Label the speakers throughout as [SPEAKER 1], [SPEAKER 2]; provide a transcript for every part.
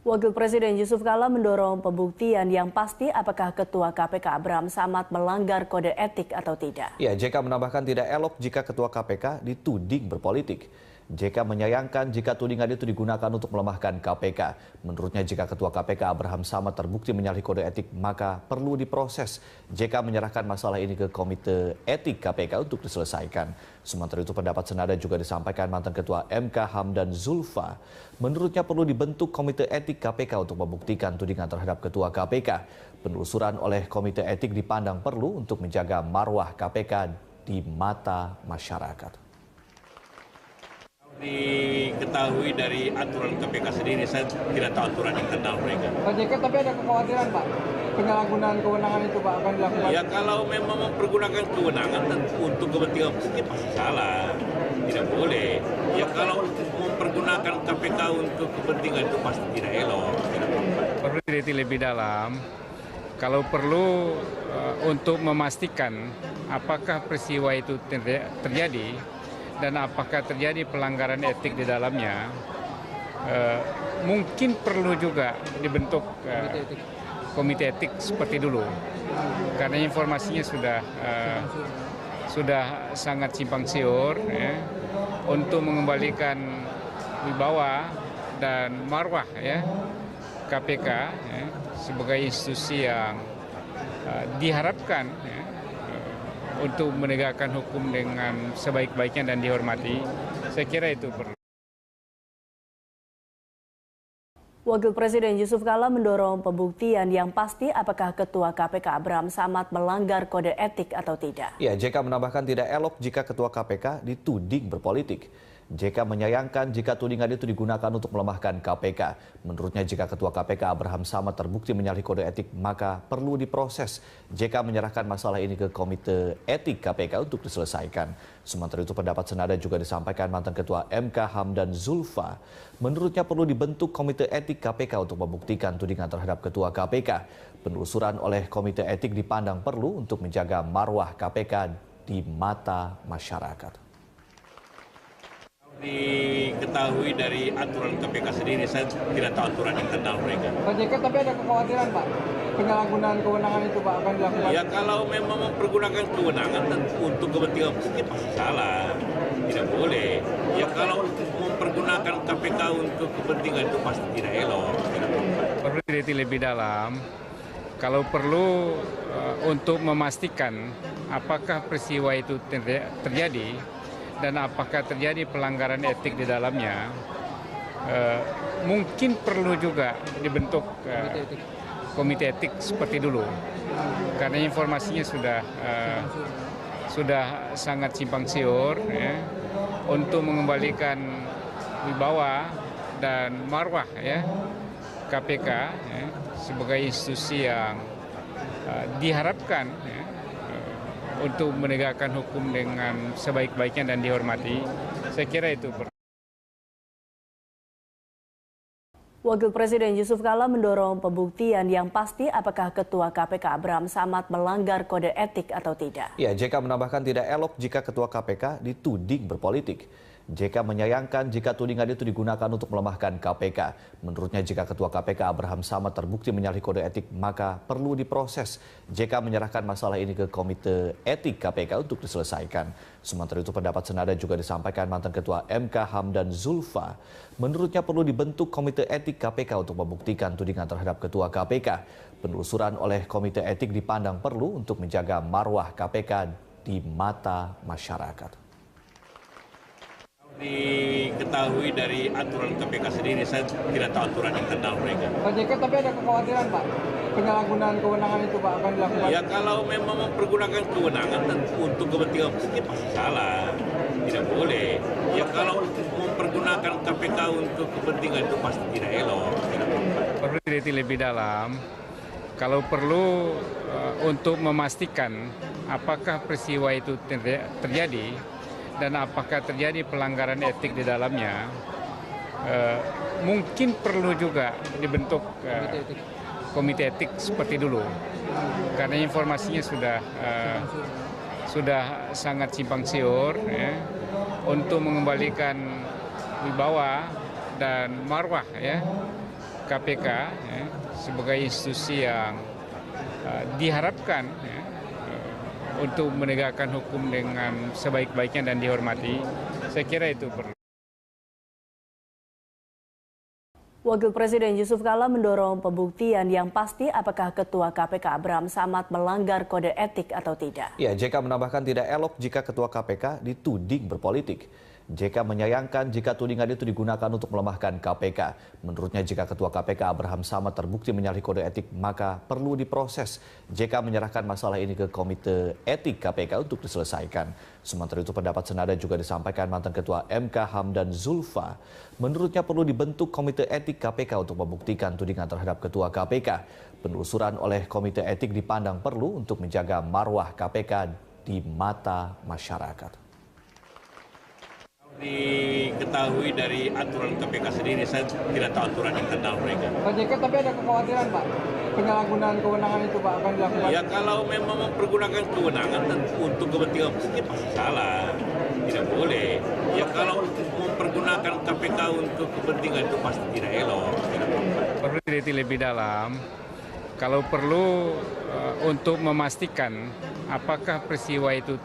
[SPEAKER 1] Wakil Presiden Yusuf Kala mendorong pembuktian yang pasti apakah Ketua KPK Abraham Samad melanggar kode etik atau tidak.
[SPEAKER 2] Ya, JK menambahkan tidak elok jika Ketua KPK dituding berpolitik. JK menyayangkan jika tudingan itu digunakan untuk melemahkan KPK. Menurutnya jika Ketua KPK Abraham Samad terbukti menyalahi kode etik maka perlu diproses. JK menyerahkan masalah ini ke Komite Etik KPK untuk diselesaikan. Sementara itu pendapat senada juga disampaikan mantan Ketua MK Hamdan Zulfa. Menurutnya perlu dibentuk Komite Etik KPK untuk membuktikan tudingan terhadap Ketua KPK. Penelusuran oleh Komite Etik dipandang perlu untuk menjaga marwah KPK di mata masyarakat.
[SPEAKER 3] Diketahui dari aturan KPK sendiri, saya tidak tahu aturan internal mereka.
[SPEAKER 4] Pak JK, tapi ada kekhawatiran Pak, penyalahgunaan kewenangan itu Pak akan dilakukan?
[SPEAKER 3] Ya kalau memang mempergunakan kewenangan untuk kepentingan politik pasti salah, tidak boleh. Ya kalau mempergunakan KPK untuk kepentingan itu pasti tidak elok.
[SPEAKER 5] Perlu diteliti lebih dalam, kalau perlu untuk memastikan apakah peristiwa itu terjadi, dan apakah terjadi pelanggaran etik di dalamnya, mungkin perlu juga dibentuk komite etik seperti dulu, karena informasinya sudah sangat simpang siur ya, untuk mengembalikan wibawa dan marwah ya, KPK ya, sebagai institusi yang diharapkan ya, untuk menegakkan hukum dengan sebaik-baiknya dan dihormati. Saya kira itu perlu.
[SPEAKER 1] Wakil Presiden Yusuf Kala mendorong pembuktian yang pasti apakah Ketua KPK Abraham Samad melanggar kode etik atau tidak.
[SPEAKER 2] Ya, JK menambahkan tidak elok jika Ketua KPK dituding berpolitik. JK menyayangkan jika tudingan itu digunakan untuk melemahkan KPK. Menurutnya jika Ketua KPK Abraham Samad terbukti menyalahi kode etik maka perlu diproses. JK menyerahkan masalah ini ke Komite Etik KPK untuk diselesaikan. Sementara itu pendapat senada juga disampaikan mantan Ketua MK Hamdan Zulfa. Menurutnya perlu dibentuk Komite Etik KPK untuk membuktikan tudingan terhadap Ketua KPK. Penelusuran oleh Komite Etik dipandang perlu untuk menjaga marwah KPK di mata masyarakat.
[SPEAKER 3] Diketahui dari aturan KPK sendiri, saya tidak tahu aturan internal mereka.
[SPEAKER 4] Pak JK, tapi ada kekhawatiran Pak, penyalahgunaan kewenangan itu Pak akan dilakukan?
[SPEAKER 3] Ya kalau memang mempergunakan kewenangan untuk kepentingan politik pasti salah, tidak boleh. Ya kalau mempergunakan KPK untuk kepentingan itu pasti tidak elok.
[SPEAKER 5] Perlu diteliti lebih dalam, kalau perlu untuk memastikan apakah peristiwa itu terjadi, dan apakah terjadi pelanggaran etik di dalamnya, mungkin perlu juga dibentuk komite etik seperti dulu, karena informasinya sudah sangat simpang siur ya, untuk mengembalikan wibawa dan marwah ya, KPK ya, sebagai institusi yang diharapkan ya, untuk menegakkan hukum dengan sebaik-baiknya dan dihormati. Saya kira itu perlu.
[SPEAKER 1] Wakil Presiden Yusuf Kala mendorong pembuktian yang pasti apakah Ketua KPK Abraham Samad melanggar kode etik atau tidak.
[SPEAKER 2] Ya, JK menambahkan tidak elok jika Ketua KPK dituding berpolitik. JK menyayangkan jika tudingan itu digunakan untuk melemahkan KPK. Menurutnya jika Ketua KPK Abraham Samad terbukti menyalahi kode etik maka perlu diproses. JK menyerahkan masalah ini ke Komite Etik KPK untuk diselesaikan. Sementara itu pendapat senada juga disampaikan mantan Ketua MK Hamdan Zulfa. Menurutnya perlu dibentuk Komite Etik KPK untuk membuktikan tudingan terhadap Ketua KPK. Penelusuran oleh Komite Etik dipandang perlu untuk menjaga marwah KPK di mata masyarakat.
[SPEAKER 3] Diketahui dari aturan KPK sendiri, saya tidak tahu aturan internal mereka.
[SPEAKER 4] Pak JK, tapi ada kekhawatiran Pak, penyalahgunaan kewenangan itu Pak akan dilakukan?
[SPEAKER 3] Ya kalau memang mempergunakan kewenangan untuk kepentingan politik pasti salah, tidak boleh. Ya kalau mempergunakan KPK untuk kepentingan itu pasti tidak elok.
[SPEAKER 5] Perlu diteliti lebih dalam, kalau perlu untuk memastikan apakah peristiwa itu terjadi, dan apakah terjadi pelanggaran etik di dalamnya, mungkin perlu juga dibentuk komite etik seperti dulu, karena informasinya sudah sangat simpang siur ya, untuk mengembalikan wibawa dan marwah ya, KPK ya, sebagai institusi yang diharapkan ya, untuk menegakkan hukum dengan sebaik-baiknya dan dihormati. Saya kira itu perlu.
[SPEAKER 1] Wakil Presiden Yusuf Kala mendorong pembuktian yang pasti apakah Ketua KPK Abraham Samad melanggar kode etik atau tidak.
[SPEAKER 2] Ya, JK menambahkan tidak elok jika Ketua KPK dituding berpolitik. JK menyayangkan jika tudingan itu digunakan untuk melemahkan KPK. Menurutnya jika Ketua KPK Abraham Samad terbukti menyalahi kode etik, maka perlu diproses. JK menyerahkan masalah ini ke Komite Etik KPK untuk diselesaikan. Sementara itu pendapat senada juga disampaikan mantan Ketua MK Hamdan Zulfa. Menurutnya perlu dibentuk Komite Etik KPK untuk membuktikan tudingan terhadap Ketua KPK. Penelusuran oleh Komite Etik dipandang perlu untuk menjaga marwah KPK di mata masyarakat.
[SPEAKER 3] Diketahui dari aturan KPK sendiri, saya tidak tahu aturan internal mereka.
[SPEAKER 4] Pak JK, tapi ada kekhawatiran Pak, penyalahgunaan kewenangan itu Pak akan dilakukan?
[SPEAKER 3] Ya kalau memang mempergunakan kewenangan untuk kepentingan publik pasti salah, tidak boleh. Ya kalau mempergunakan KPK untuk kepentingan itu pasti tidak elok.
[SPEAKER 5] Perlu diteliti lebih dalam. Kalau perlu untuk memastikan apakah peristiwa itu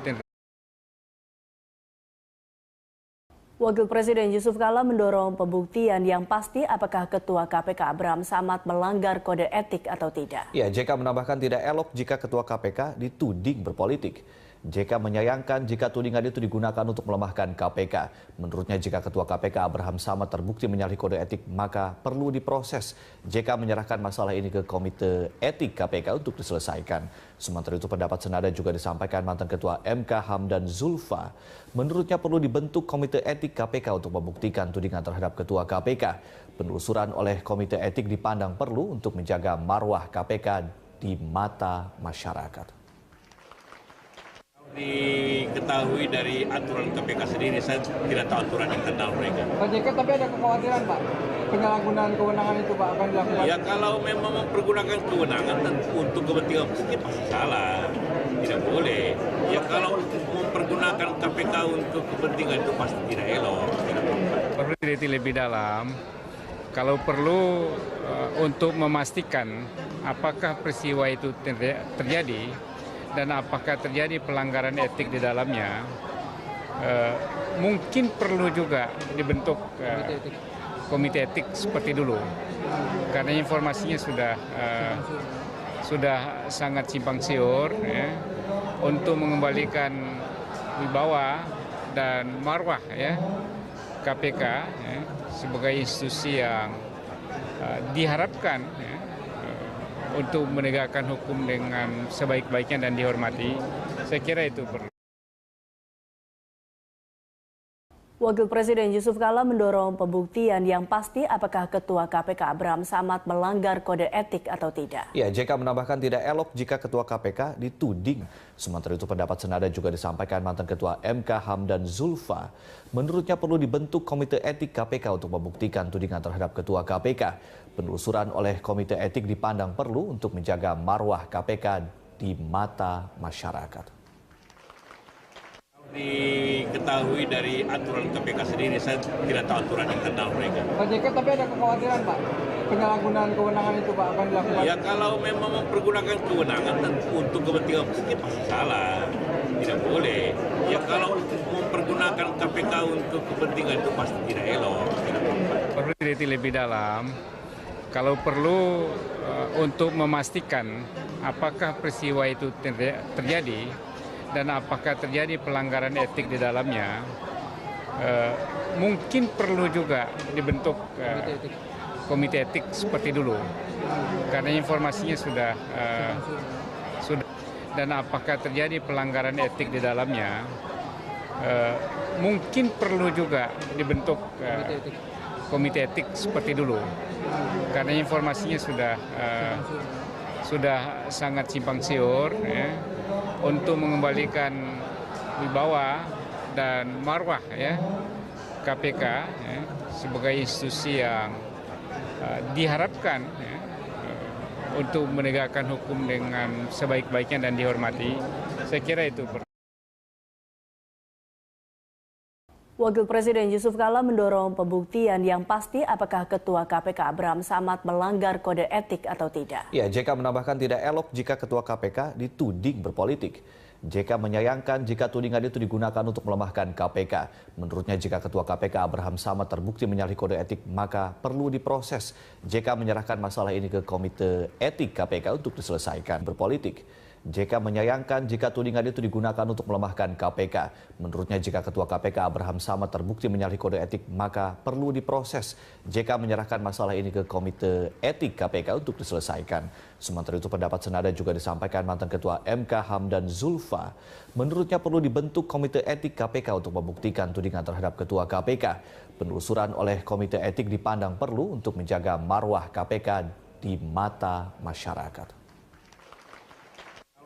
[SPEAKER 1] Wakil Presiden Yusuf Kala mendorong pembuktian yang pasti apakah Ketua KPK Abraham Samad melanggar kode etik atau tidak.
[SPEAKER 2] Ya, JK menambahkan tidak elok jika Ketua KPK dituding berpolitik. JK menyayangkan jika tudingan itu digunakan untuk melemahkan KPK. Menurutnya jika Ketua KPK Abraham Samad terbukti menyalahi kode etik, maka perlu diproses. JK menyerahkan masalah ini ke Komite Etik KPK untuk diselesaikan. Sementara itu pendapat senada juga disampaikan mantan Ketua MK Hamdan Zulfa. Menurutnya perlu dibentuk Komite Etik KPK untuk membuktikan tudingan terhadap Ketua KPK. Penelusuran oleh Komite Etik dipandang perlu untuk menjaga marwah KPK di mata masyarakat.
[SPEAKER 3] Diketahui dari aturan KPK sendiri, saya tidak tahu aturan internal mereka.
[SPEAKER 4] Pak JK, tapi ada kekhawatiran Pak, penyalahgunaan kewenangan itu Pak akan dilakukan?
[SPEAKER 3] Ya kalau memang mempergunakan kewenangan untuk kepentingan publik pasti salah, tidak boleh. Ya kalau mempergunakan KPK untuk kepentingan itu pasti tidak elok.
[SPEAKER 5] perlu diteliti lebih dalam. Kalau perlu untuk memastikan apakah peristiwa itu terjadi dan apakah terjadi pelanggaran etik di dalamnya, mungkin perlu juga dibentuk komite etik seperti dulu, karena informasinya sudah sangat simpang siur ya, untuk mengembalikan wibawa dan marwah ya, KPK ya, sebagai institusi yang diharapkan ya, untuk menegakkan hukum dengan sebaik-baiknya dan dihormati. Saya kira itu perlu.
[SPEAKER 1] Wakil Presiden Yusuf Kala mendorong pembuktian yang pasti apakah Ketua KPK Abraham Samad melanggar kode etik atau tidak.
[SPEAKER 2] Ya, JK menambahkan tidak elok jika Ketua KPK dituding. Sementara itu pendapat senada juga disampaikan mantan Ketua MK Hamdan Zulfa. Menurutnya perlu dibentuk Komite Etik KPK untuk membuktikan tudingan terhadap Ketua KPK. Penelusuran oleh Komite Etik dipandang perlu untuk menjaga marwah KPK di mata masyarakat.
[SPEAKER 3] Diketahui dari aturan KPK sendiri, saya tidak tahu aturan internal mereka.
[SPEAKER 4] Pak JK, tapi ada kekhawatiran Pak, penyalahgunaan kewenangan itu Pak akan dilakukan?
[SPEAKER 3] Ya kalau memang mempergunakan kewenangan untuk kepentingan publik pasti salah, tidak boleh. Ya kalau mempergunakan KPK untuk kepentingan itu pasti tidak elok.
[SPEAKER 5] Perlu diteliti lebih dalam. Kalau perlu untuk memastikan apakah peristiwa itu terjadi dan apakah terjadi pelanggaran etik di dalamnya, mungkin perlu juga dibentuk komite etik seperti dulu, karena informasinya sudah dan apakah terjadi pelanggaran etik di dalamnya, mungkin perlu juga dibentuk komite etik seperti dulu, karena informasinya sudah sangat simpang siur ya, untuk mengembalikan wibawa dan marwah ya, KPK ya, sebagai institusi yang diharapkan ya, untuk menegakkan hukum dengan sebaik-baiknya dan dihormati. Saya kira itu perlu.
[SPEAKER 1] Wakil Presiden Yusuf Kala mendorong pembuktian yang pasti apakah Ketua KPK Abraham Samad melanggar kode etik atau tidak.
[SPEAKER 2] Ya, JK menambahkan tidak elok jika Ketua KPK dituding berpolitik. JK menyayangkan jika tudingan itu digunakan untuk melemahkan KPK. Menurutnya jika Ketua KPK Abraham Samad terbukti menyalahi kode etik maka perlu diproses. JK menyerahkan masalah ini ke Komite Etik KPK untuk diselesaikan berpolitik. JK menyayangkan jika tudingan itu digunakan untuk melemahkan KPK. Menurutnya jika Ketua KPK Abraham Samad terbukti menyalahi kode etik maka perlu diproses. JK menyerahkan masalah ini ke Komite Etik KPK untuk diselesaikan. Sementara itu pendapat senada juga disampaikan mantan Ketua MK Hamdan Zulfa. Menurutnya perlu dibentuk Komite Etik KPK untuk membuktikan tudingan terhadap Ketua KPK. Penelusuran oleh Komite Etik dipandang perlu untuk menjaga marwah KPK di mata masyarakat.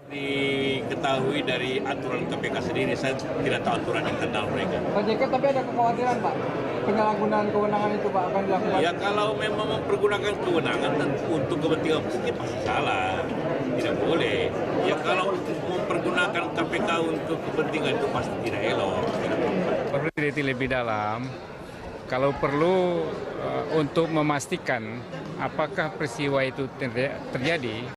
[SPEAKER 3] Diketahui dari aturan KPK sendiri, saya tidak tahu aturan internal mereka.
[SPEAKER 4] Pak JK, tapi ada kekhawatiran Pak, penyalahgunaan kewenangan itu Pak akan dilakukan?
[SPEAKER 3] Ya kalau memang mempergunakan kewenangan untuk kepentingan publik pasti salah, tidak boleh. Ya kalau mempergunakan KPK untuk kepentingan itu pasti tidak elok.
[SPEAKER 5] Perlu diteliti lebih dalam, kalau perlu untuk memastikan apakah peristiwa itu terjadi.